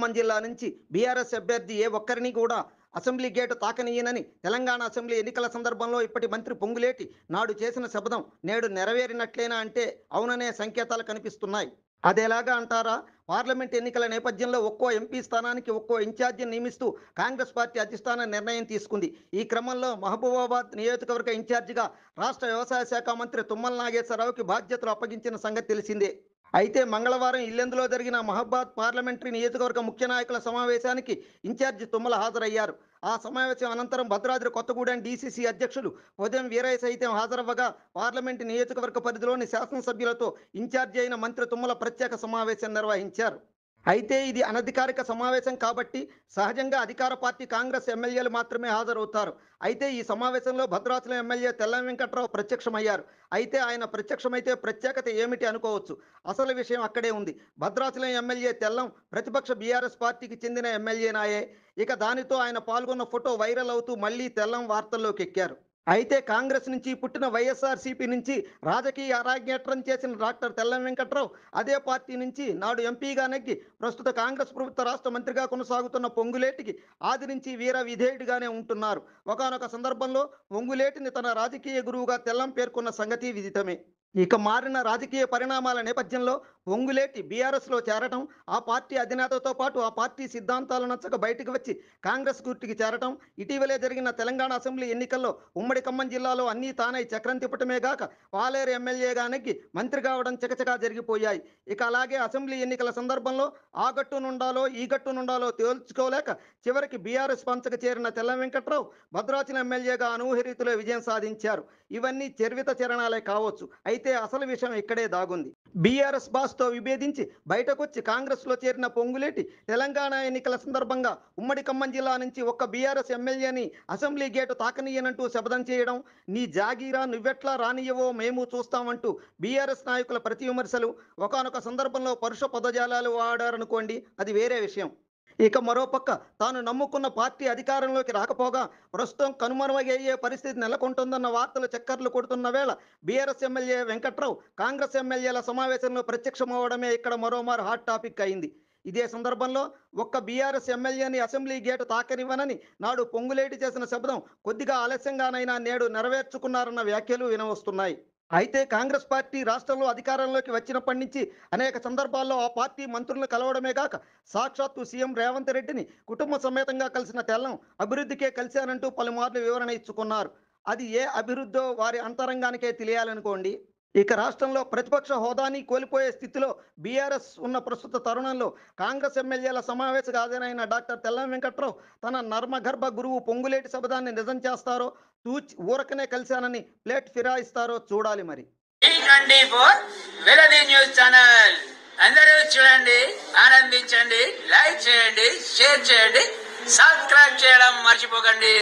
ఖమ్మం జిల్లా నుంచి బీఆర్ఎస్ అభ్యర్థి ఏ ఒక్కరిని కూడా అసెంబ్లీ గేటు తాకనీయనని తెలంగాణ అసెంబ్లీ ఎన్నికల సందర్భంలో ఇప్పటి మంత్రి పొంగులేటి నాడు చేసిన శపథం నేడు నెరవేరినట్లేనా అంటే అవుననే సంకేతాలు కనిపిస్తున్నాయి. అదేలాగా అంటారా? పార్లమెంట్ ఎన్నికల నేపథ్యంలో ఒక్కో ఎంపీ స్థానానికి ఒక్కో ఇన్ఛార్జిని నియమిస్తూ కాంగ్రెస్ పార్టీ అధిష్టానం నిర్ణయం తీసుకుంది. ఈ క్రమంలో మహబూబాబాద్ నియోజకవర్గ ఇన్ఛార్జిగా రాష్ట్ర వ్యవసాయ శాఖ మంత్రి తుమ్మల నాగేశ్వరరావుకి బాధ్యతలు అప్పగించిన సంగతి తెలిసిందే. అయితే మంగళవారం ఇల్లెందులో జరిగిన మహబాద్ పార్లమెంటరీ నియోజకవర్గ ముఖ్య నాయకుల సమావేశానికి ఇన్ఛార్జి తుమ్మల హాజరయ్యారు. ఆ సమావేశం అనంతరం భద్రాద్రి కొత్తగూడెం డీసీసీ అధ్యక్షులు ఉదయం వీరయ్య సైతం హాజరవ్వగా పార్లమెంటు నియోజకవర్గ పరిధిలోని శాసనసభ్యులతో ఇన్ఛార్జి అయిన మంత్రి తుమ్మల ప్రత్యేక సమావేశం నిర్వహించారు. అయితే ఇది అనధికారిక సమావేశం కాబట్టి సహజంగా అధికార పార్టీ కాంగ్రెస్ ఎమ్మెల్యేలు మాత్రమే హాజరవుతారు. అయితే ఈ సమావేశంలో భద్రాచలం ఎమ్మెల్యే తెల్లం వెంకట్రావు ప్రత్యక్షమయ్యారు. అయితే ఆయన ప్రత్యక్షమైతే ప్రత్యేకత ఏమిటి అనుకోవచ్చు. అసలు విషయం అక్కడే ఉంది. భద్రాచలం ఎమ్మెల్యే తెల్లం ప్రతిపక్ష బీఆర్ఎస్ పార్టీకి చెందిన ఎమ్మెల్యేనాయే. ఇక దానితో ఆయన పాల్గొన్న ఫోటో వైరల్ అవుతూ మళ్లీ తెల్లం వార్తల్లోకి ఎక్కారు. అయితే కాంగ్రెస్ నుంచి పుట్టిన వైఎస్ఆర్సీపీ నుంచి రాజకీయ అరాగ్యట్రం చేసిన డాక్టర్ తెల్లం వెంకట్రావు అదే పార్టీ నుంచి నాడు ఎంపీగా నెగ్గి ప్రస్తుత కాంగ్రెస్ ప్రభుత్వ రాష్ట్ర మంత్రిగా కొనసాగుతున్న పొంగులేటికి ఆది నుంచి వీర విధేయుడిగానే ఉంటున్నారు. ఒకానొక సందర్భంలో పొంగులేటిని తన రాజకీయ గురువుగా తెల్లం పేర్కొన్న సంగతి విదితమే. ఇక మారిన రాజకీయ పరిణామాల నేపథ్యంలో పొంగులేటి బీఆర్ఎస్లో చేరటం, ఆ పార్టీ అధినేతతో పాటు ఆ పార్టీ సిద్ధాంతాలు నచ్చక బయటకు వచ్చి కాంగ్రెస్ గుర్తుకి చేరటం, ఇటీవలే జరిగిన తెలంగాణ అసెంబ్లీ ఎన్నికల్లో ఉమ్మడి ఖమ్మం జిల్లాలో అన్నీ తానై చక్రం తిప్పటమే గాక పాలేరు ఎమ్మెల్యేగా నెగ్గి మంత్రి కావడం చకచకా జరిగిపోయాయి. ఇక అలాగే అసెంబ్లీ ఎన్నికల సందర్భంలో ఆ గట్టు నుండాలో ఈ గట్టు నుండాలో తేల్చుకోలేక చివరికి బీఆర్ఎస్ పంచకు చేరిన తెల్లం వెంకట్రావు భద్రాచలం ఎమ్మెల్యేగా అనూహ్య రీతిలో విజయం సాధించారు. ఇవన్నీ చర్విత చరణాలే కావచ్చు. అయితే అసలు విషయం ఇక్కడే దాగుంది. బీఆర్ఎస్ బాస్తో విభేదించి బయటకొచ్చి కాంగ్రెస్లో చేరిన పొంగులేటి తెలంగాణ ఎన్నికల సందర్భంగా ఉమ్మడి ఖమ్మం జిల్లా నుంచి ఒక్క బీఆర్ఎస్ ఎమ్మెల్యేని అసెంబ్లీ గేటు తాకనీయనంటూ శపథం చేయడం, నీ జాగీరా నువ్వెట్లా రానియవో మేము చూస్తామంటూ బీఆర్ఎస్ నాయకుల ప్రతి విమర్శలు, ఒకానొక సందర్భంలో పరుష పదజాలాలు వాడారనుకోండి, అది వేరే విషయం. ఇక మరోపక్క తాను నమ్ముకున్న పార్టీ అధికారంలోకి రాకపోగా ప్రస్తుతం కనుమరుగయ్యే పరిస్థితి నెలకొంటుందన్న వార్తలు చక్కర్లు కొడుతున్న వేళ బీఆర్ఎస్ ఎమ్మెల్యే వెంకట్రావు కాంగ్రెస్ ఎమ్మెల్యేల సమావేశంలో ప్రత్యక్షమవడమే ఇక్కడ మరోమారు హాట్ టాపిక్ అయింది. ఇదే సందర్భంలో ఒక్క బీఆర్ఎస్ ఎమ్మెల్యేని అసెంబ్లీ గేటు తాకనివ్వనని నాడు పొంగులేటి చేసిన శబ్దం కొద్దిగా ఆలస్యంగానైనా నేడు నెరవేర్చుకున్నారన్న వ్యాఖ్యలు వినవస్తున్నాయి. అయితే కాంగ్రెస్ పార్టీ రాష్ట్రంలో అధికారంలోకి వచ్చినప్పటి నుంచి అనేక సందర్భాల్లో ఆ పార్టీ మంత్రులను కలవడమే కాక సాక్షాత్తు సీఎం రేవంత్ రెడ్డిని కుటుంబ సమేతంగా కలిసిన తెల్లం అభివృద్ధికే కలిశానంటూ పలుమార్లు వివరణ ఇచ్చుకున్నారు. అది ఏ అభివృద్ధో వారి అంతరంగానికే తెలియాలనుకోండి. ఇక రాష్ట్రంలో ప్రతిపక్ష హోదాని కోల్పోయే స్థితిలో బీఆర్ఎస్ ఉన్న ప్రస్తుత తరుణంలో కాంగ్రెస్ ఎమ్మెల్యేల సమావేశ హాజరైన డాక్టర్ తెల్లం వెంకట్రావు తన నర్మగర్భ గురువు పొంగులేటి శబదాన్ని నిజం చేస్తారో, తూచి ఊరకనే కలిశానని ప్లేట్ ఫిరాయిస్తారో చూడాలి మరి. న్యూస్ ఛానల్ అందరూ చూడండి, ఆనందించండి, లైక్ చేయండి, షేర్ చేయండి, సబ్స్క్రైబ్ చేయడం మర్చిపోకండి.